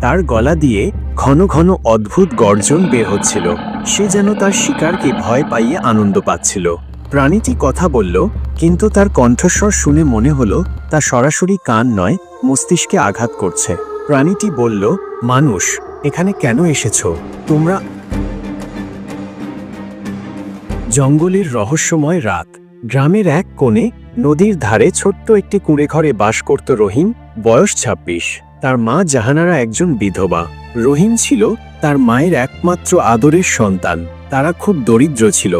তার গলা দিয়ে ঘন ঘন অদ্ভুত গর্জন বের হচ্ছিল। সে যেন তার শিকারকে ভয় পাইয়ে আনন্দ পাচ্ছিল। প্রাণীটি কথা বলল, কিন্তু তার কণ্ঠস্বর শুনে মনে হলো তা সরাসরি কান নয়, মস্তিষ্কে আঘাত করছে। প্রাণীটি বলল, মানুষ, এখানে কেন এসেছো তোমরা? জঙ্গলের রহস্যময় রাত। গ্রামের এক কোণে নদীর ধারে ছোট্ট একটি কুঁড়েঘরে বাস করত রহিম, বয়স ২৬। তার মা জাহানারা একজন বিধবা। রহিম ছিল তার মায়ের একমাত্র আদরের সন্তান। তারা খুব দরিদ্র ছিল।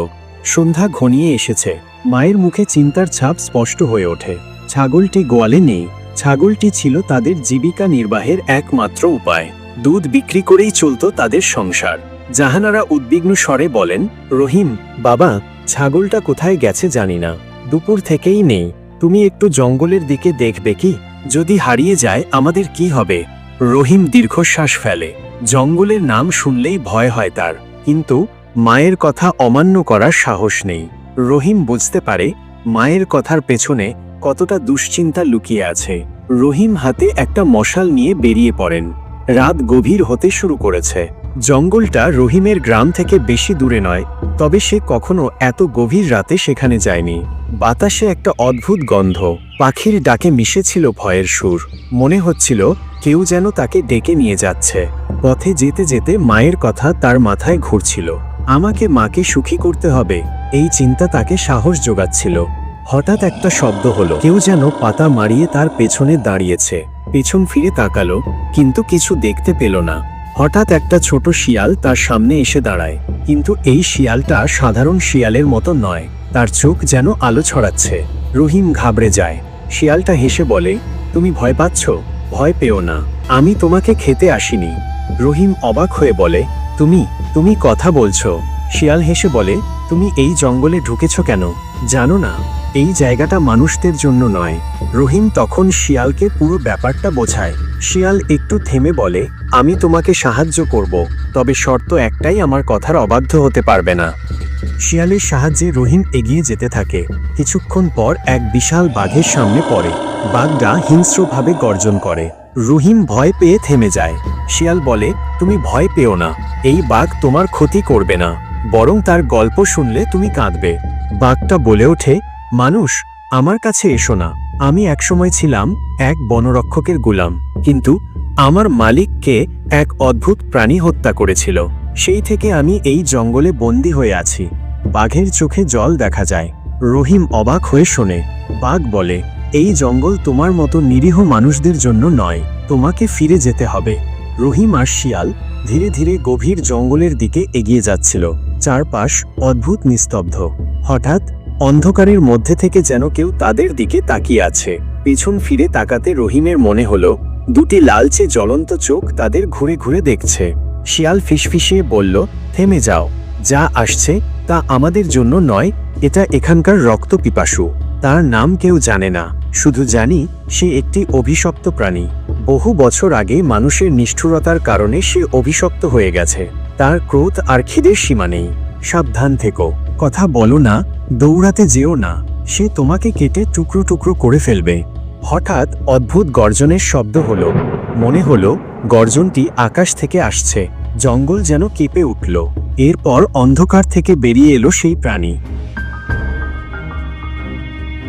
সন্ধ্যা ঘনিয়ে এসেছে। মায়ের মুখে চিন্তার ছাপ স্পষ্ট হয়ে ওঠে। ছাগলটি গোয়ালে নেই। ছাগলটি ছিল তাদের জীবিকা নির্বাহের একমাত্র উপায়। দুধ বিক্রি করেই চলত তাদের সংসার। জাহানারা উদ্বিগ্ন স্বরে বলেন, রহিম বাবা, ছাগলটা কোথায় গেছে জানি না। দুপুর থেকেই নেই। তুমি একটু জঙ্গলের দিকে দেখবে কি? যদি হারিয়ে যায় আমাদের কি হবে? রহিম দীর্ঘশ্বাস ফেলে। জঙ্গলের নাম শুনলেই ভয় হয় তার, কিন্তু মায়ের কথা অমান্য করার সাহস নেই। রহিম বুঝতে পারে মায়ের কথার পেছনে কতটা দুশ্চিন্তা লুকিয়ে আছে। রহিম হাতে একটা মশাল নিয়ে বেরিয়ে পড়েন। রাত গভীর হতে শুরু করেছে। জঙ্গলটা রহিমের গ্রাম থেকে বেশি দূরে নয়, তবে সে কখনো এত গভীর রাতে সেখানে যায়নি। বাতাসে একটা অদ্ভুত গন্ধ, পাখির ডাকে মিশেছিল ভয়ের সুর। মনে হচ্ছিল কেউ যেন তাকে ডেকে নিয়ে যাচ্ছে। পথে যেতে যেতে মায়ের কথা তার মাথায় ঘুরছিল। আমাকে মাকে সুখী করতে হবে, এই চিন্তা তাকে সাহস যোগাচ্ছিল। হঠাৎ একটা শব্দ হলো। কেউ যেন পাতা মারিয়ে তার পেছনে দাঁড়িয়েছে। পেছন ফিরে তাকালো, কিন্তু কিছু দেখতে পেল না। হঠাৎ একটা ছোট শিয়াল তার সামনে এসে দাঁড়ায়, কিন্তু এই শিয়ালটা সাধারণ শিয়ালের মতো নয়। তার চোখ যেন আলো ছড়াচ্ছে। রহিম ঘাবড়ে যায়। শিয়ালটা হেসে বলে, তুমি ভয় পাচ্ছ? ভয় পেও না, আমি তোমাকে খেতে আসিনি। রহিম অবাক হয়ে বলে, তুমি কথা বলছো? শিয়াল হেসে বলে, তুমি এই জঙ্গলে ঢুকেছ কেন জানো না? এই জায়গাটা মানুষদের জন্য নয়। রহিম তখন শিয়ালকে পুরো ব্যাপারটা বোঝায়। শিয়াল একটু থেমে বলে, আমি তোমাকে সাহায্য করব, তবে শর্ত একটাই, আমার কথার অবাধ্য হতে পারবে না। শিয়ালের সাহায্যে রহিম এগিয়ে যেতে থাকে। কিছুক্ষণ পর এক বিশাল বাঘের সামনে পড়ে। বাঘটা হিংস্রভাবে গর্জন করে। রহিম ভয় পেয়ে থেমে যায়। শিয়াল বলে, তুমি ভয় পেও না, এই বাঘ তোমার ক্ষতি করবে না, বরং তার গল্প শুনলে তুমি কাঁদবে। বাঘটা বলে ওঠে, মানুষ, আমার কাছে এসো না। আমি একসময় ছিলাম এক বনরক্ষকের গোলাম, কিন্তু আমার মালিককে এক অদ্ভুত প্রাণী হত্যা করেছিল। সেই থেকে আমি এই জঙ্গলে বন্দী হয়ে আছি। বাঘের চোখে জল দেখা যায়। রহিম অবাক হয়ে শোনে। বাঘ বলে, এই জঙ্গল তোমার মতো নিরীহ মানুষদের জন্য নয়, তোমাকে ফিরে যেতে হবে। রহিম আর শিয়াল ধীরে ধীরে গভীর জঙ্গলের দিকে এগিয়ে যাচ্ছিল। চারপাশ অদ্ভুত নিস্তব্ধ। হঠাৎ অন্ধকারের মধ্যে থেকে যেন কেউ তাদের দিকে তাকিয়ে আছে। পেছন ফিরে তাকাতে রহিমের মনে হলো দুটি লালচে জ্বলন্ত চোখ তাদের ঘুরে ঘুরে দেখছে। শিয়াল ফিসফিসিয়ে বলল, থেমে যাও, যা আসছে তা আমাদের জন্য নয়, এটা এখানকার রক্ত পিপাসু। তার নাম কেউ জানে না, শুধু জানি সে একটি অভিশপ্ত প্রাণী। বহু বছর আগে মানুষের নিষ্ঠুরতার কারণে সে অভিশপ্ত হয়ে গেছে। তার ক্রোধ আর খিদের সীমা নেই। সাবধান থেকো, কথা বলো না, দৌড়াতে যেও না, সে তোমাকে কেটে টুকরো টুকরো করে ফেলবে। হঠাৎ অদ্ভুত গর্জনের শব্দ হলো। মনে হলো গর্জনটি আকাশ থেকে আসছে। জঙ্গল যেন কেঁপে উঠল। এরপর অন্ধকার থেকে বেরিয়ে এলো সেই প্রাণী।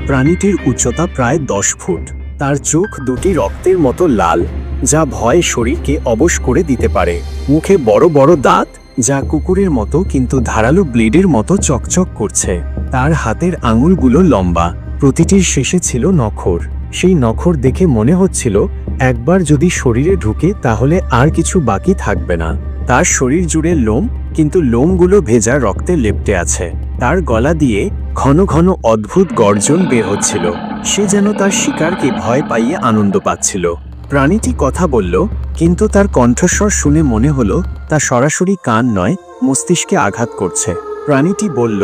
প্রাণীটির উচ্চতা প্রায় 10 ফুট। তার চোখ দুটি রক্তের মতো লাল, যা ভয়ে শরীরকে অবশ করে দিতে পারে। মুখে বড় বড় দাঁত, যা কুকুরের মতো কিন্তু ধারালো ব্লেডের মতো চকচক করছে। তার হাতের আঙুলগুলো লম্বা, প্রতিটির শেষে ছিল নখর। সেই নখর দেখে মনে হচ্ছিল একবার যদি শরীরে ঢুকে তাহলে আর কিছু বাকি থাকবে না। তার শরীর জুড়ে লোম, কিন্তু লোমগুলো ভেজা রক্তে লেপ্টে আছে। তার গলা দিয়ে ঘন ঘন অদ্ভুত গর্জন বের হচ্ছিল। সে যেন তার শিকারকে ভয় পাইয়ে আনন্দ পাচ্ছিল। প্রাণীটি কথা বলল, কিন্তু তার কণ্ঠস্বর শুনে মনে হলো তা সরাসরি কান নয়, মস্তিষ্কে আঘাত করছে। প্রাণীটি বলল,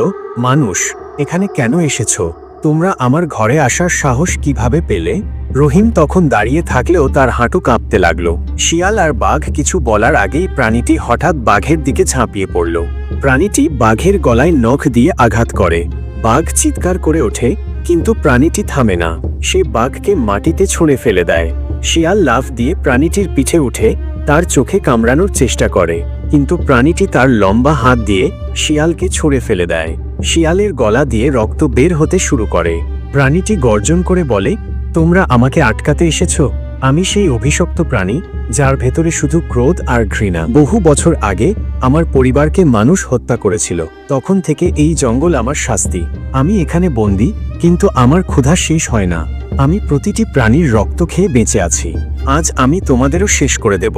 মানুষ, এখানে কেন এসেছো? তোমরা আমার ঘরে আসার সাহস কিভাবে পেলে? রহিম তখন দাঁড়িয়ে থাকলেও তার হাঁটু কাঁপতে লাগলো। শিয়াল আর বাঘ কিছু বলার আগেই প্রাণীটি হঠাৎ বাঘের দিকে ঝাঁপিয়ে পড়ল। প্রাণীটি বাঘের গলায় নখ দিয়ে আঘাত করে। বাঘ চিৎকার করে ওঠে, কিন্তু প্রাণীটি থামে না। সে বাঘকে মাটিতে ছুঁড়ে ফেলে দেয়। শিয়াল লাফ দিয়ে প্রাণীটির পিঠে উঠে তার চোখে কামড়ানোর চেষ্টা করে, কিন্তু প্রাণীটি তার লম্বা হাত দিয়ে শিয়ালকে ছুঁড়ে ফেলে দেয়। শিয়ালের গলা দিয়ে রক্ত বের হতে শুরু করে। প্রাণীটি গর্জন করে বলে, তোমরা আমাকে আটকাতে এসেছো? আমি সেই অভিশপ্ত প্রাণী যার ভেতরে শুধু ক্রোধ আর ঘৃণা। বহু বছর আগে আমার পরিবারকে মানুষ হত্যা করেছিল। তখন থেকে এই জঙ্গল আমার শাস্তি। আমি এখানে বন্দী, কিন্তু আমার ক্ষুধা শেষ হয় না। আমি প্রতিটি প্রাণীর রক্ত খেয়ে বেঁচে আছি। আজ আমি তোমাদেরও শেষ করে দেব।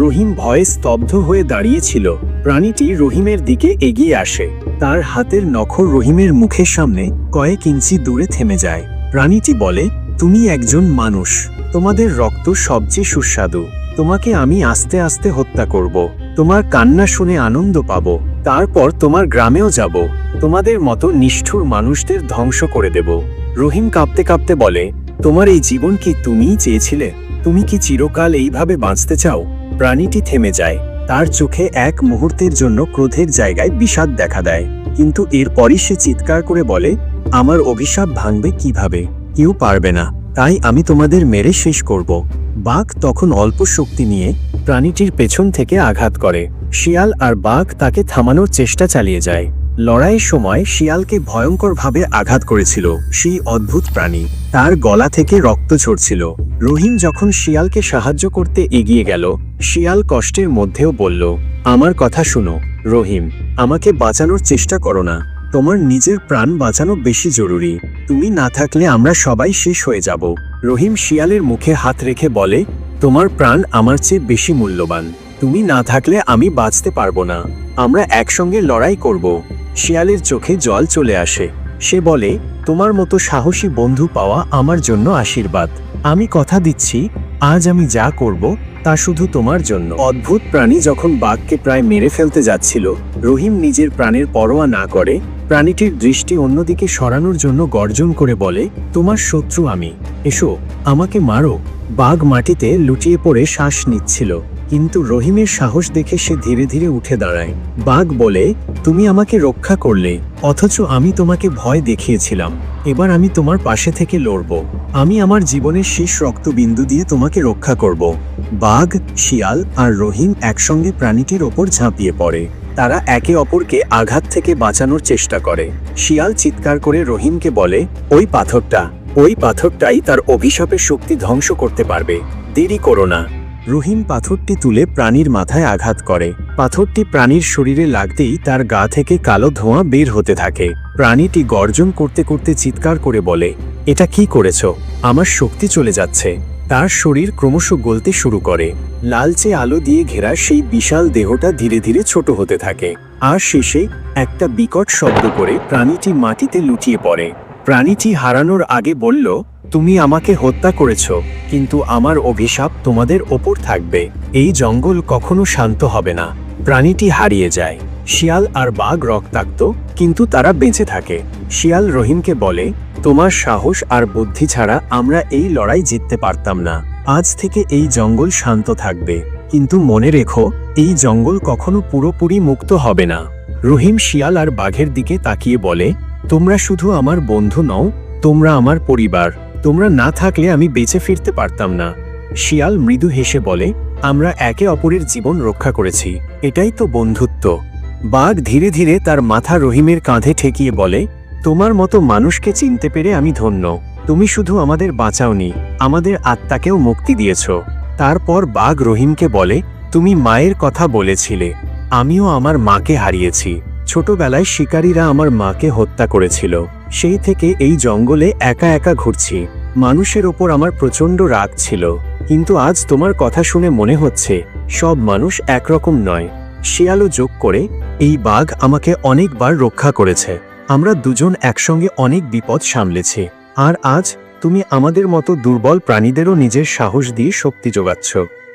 রহিম ভয়ে স্তব্ধ হয়ে দাঁড়িয়েছিল। প্রাণীটি রহিমের দিকে এগিয়ে আসে। তার হাতের নখর রহিমের মুখের সামনে কয়েক ইঞ্চি দূরে থেমে যায়। প্রাণীটি বলে, তুমি একজন মানুষ। তোমাদের রক্ত সবচেয়ে সুস্বাদু। তোমাকে আমি আস্তে আস্তে হত্যা করব। তোমার কান্না শুনে আনন্দ পাব। তারপর তোমার গ্রামেও যাব। তোমাদের মতো নিষ্ঠুর মানুষদের ধ্বংস করে দেব। রহিম কাঁপতে কাঁপতে বলে, তোমার এই জীবন কি তুমিই চেয়েছিলে? তুমি কি চিরকাল এইভাবে বাঁচতে চাও? প্রাণীটি থেমে যায়। তার চোখে এক মুহূর্তের জন্য ক্রোধের জায়গায় বিষাদ দেখা দেয়, কিন্তু এরপরই সে চিৎকার করে বলে, আমার অভিশাপ ভাঙবে কিভাবে? কেউ পারবে না। তাই আমি তোমাদের মেরে শেষ করব। বাঘ তখন অল্প শক্তি নিয়ে প্রাণীটির পেছন থেকে আঘাত করে। শিয়াল আর বাঘ তাকে থামানোর চেষ্টা চালিয়ে যায়। লড়াইয়ের সময় শিয়ালকে ভয়ঙ্করভাবে আঘাত করেছিল সেই অদ্ভুত প্রাণী। তার গলা থেকে রক্ত ঝরছিল। রহিম যখন শিয়ালকে সাহায্য করতে এগিয়ে গেল, শিয়াল কষ্টের মধ্যেও বলল, আমার কথা শুনো রহিম, আমাকে বাঁচানোর চেষ্টা করো না। তোমার নিজের প্রাণ বাঁচানো বেশি জরুরি। তুমি না থাকলে আমরা সবাই শেষ হয়ে যাব। রহিম শিয়ালের মুখে হাত রেখে বলে, তোমার প্রাণ আমার চেয়ে বেশি মূল্যবান। তুমি না থাকলে আমি বাঁচতে পারবো না। আমরা একসঙ্গে লড়াই করব। শিয়ালের চোখে জল চলে আসে। সে বলে, তোমার মতো সাহসী বন্ধু পাওয়া আমার জন্য আশীর্বাদ। আমি কথা দিচ্ছি, আজ আমি যা করব তা শুধু তোমার জন্য। অদ্ভুত প্রাণী যখন বাঘকে প্রায় মেরে ফেলতে যাচ্ছিল, রহিম নিজের প্রাণের পরোয়া না করে প্রাণীটির দৃষ্টি অন্যদিকে সরানোর জন্য গর্জন করে বলে, তোমার শত্রু আমি, এসো আমাকে মারো। বাঘ মাটিতে লুটিয়ে পড়ে শ্বাস নিচ্ছিল, কিন্তু রহিমের সাহস দেখে সে ধীরে ধীরে উঠে দাঁড়ায়। বাঘ বলে, তুমি আমাকে রক্ষা করলে, অথচ আমি তোমাকে ভয় দেখিয়েছিলাম। এবার আমি তোমার পাশে থেকে লড়ব। আমি আমার জীবনের শেষ রক্তবিন্দু দিয়ে তোমাকে রক্ষা করব। বাঘ, শিয়াল আর রহিম একসঙ্গে প্রাণীটির ওপর ঝাঁপিয়ে পড়ে। তারা একে অপরকে আঘাত থেকে বাঁচানোর চেষ্টা করে। শিয়াল চিৎকার করে রহিমকে বলে, ওই পাথরটাই তার অভিশাপের শক্তি ধ্বংস করতে পারবে। দেরি করো না। রহিম পাথরটি তুলে প্রাণীর মাথায় আঘাত করে। পাথরটি প্রাণীর শরীরে লাগতেই তার গা থেকে কালো ধোঁয়া বের হতে থাকে। প্রাণীটি গর্জন করতে করতে চিৎকার করে বলে, এটা কি করেছ? আমার শক্তি চলে যাচ্ছে। তার শরীর ক্রমশ গলতে শুরু করে। লালচে আলো দিয়ে ঘেরা সেই বিশাল দেহটা ধীরে ধীরে ছোট হতে থাকে, আর শেষে একটা বিকট শব্দ করে প্রাণীটি মাটিতে লুটিয়ে পড়ে। প্রাণীটি হারানোর আগে বলল, তুমি আমাকে হত্যা করেছ, কিন্তু আমার অভিশাপ তোমাদের ওপর থাকবে। এই জঙ্গল কখনো শান্ত হবে না। প্রাণীটি হারিয়ে যায়। শিয়াল আর বাঘ রক্তাক্ত, কিন্তু তারা বেঁচে থাকে। শিয়াল রহিমকে বলে, তোমার সাহস আর বুদ্ধি ছাড়া আমরা এই লড়াই জিততে পারতাম না। আজ থেকে এই জঙ্গল শান্ত থাকবে, কিন্তু মনে রেখো, এই জঙ্গল কখনো পুরোপুরি মুক্ত হবে না। রহিম শিয়াল আর বাঘের দিকে তাকিয়ে বলে, তোমরা শুধু আমার বন্ধু নও, তোমরা আমার পরিবার। তোমরা না থাকলে আমি বেঁচে ফিরতে পারতাম না। শিয়াল মৃদু হেসে বলে, আমরা একে অপরের জীবন রক্ষা করেছি, এটাই তো বন্ধুত্ব। বাঘ ধীরে ধীরে তার মাথা রহিমের কাঁধে ঠেকিয়ে বলে, তোমার মতো মানুষকে চিনতে পেরে আমি ধন্য। তুমি শুধু আমাদের বাঁচাওনি, আমাদের আত্মাকেও মুক্তি দিয়েছ। তারপর বাঘ রহিমকে বলে, তুমি মায়ের কথা বলেছিলে, আমিও আমার মাকে হারিয়েছি। ছোটবেলায় শিকারীরা আমার মাকে হত্যা করেছিল। সেই থেকে এই জঙ্গলে একা একা ঘুরছি। মানুষের ওপর আমার প্রচণ্ড রাগ ছিল, কিন্তু আজ তোমার কথা শুনে মনে হচ্ছে সব মানুষ একরকম নয়। শিয়ালও যোগ করে, এই বাঘ আমাকে অনেকবার রক্ষা করেছে। আমরা দুজন একসঙ্গে অনেক বিপদ সামলেছি, আর আজ তুমি আমাদের মতো দুর্বল প্রাণীদেরও নিজের সাহস দিয়ে শক্তি যোগাচ্ছ।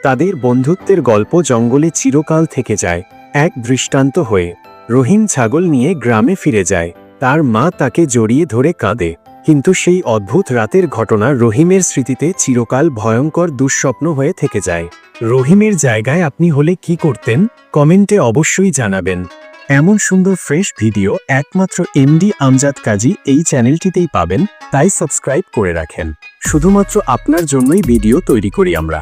তাদের বন্ধুত্বের গল্প জঙ্গলে চিরকাল থেকে যায়, এক দৃষ্টান্ত হয়ে। রহিম ছাগল নিয়ে গ্রামে ফিরে যায়। তার মা তাকে জড়িয়ে ধরে কাঁদে, কিন্তু সেই অদ্ভুত রাতের ঘটনা রহিমের স্মৃতিতে চিরকাল ভয়ঙ্কর দুঃস্বপ্ন হয়ে থেকে যায়। রহিমের জায়গায় আপনি হলে কি করতেন? কমেন্টে অবশ্যই জানাবেন। এমন সুন্দর ফ্রেশ ভিডিও একমাত্র এমডি আমজাদ কাজী এই চ্যানেলটিতেই পাবেন, তাই সাবস্ক্রাইব করে রাখেন। শুধুমাত্র আপনার জন্যই ভিডিও তৈরি করি আমরা।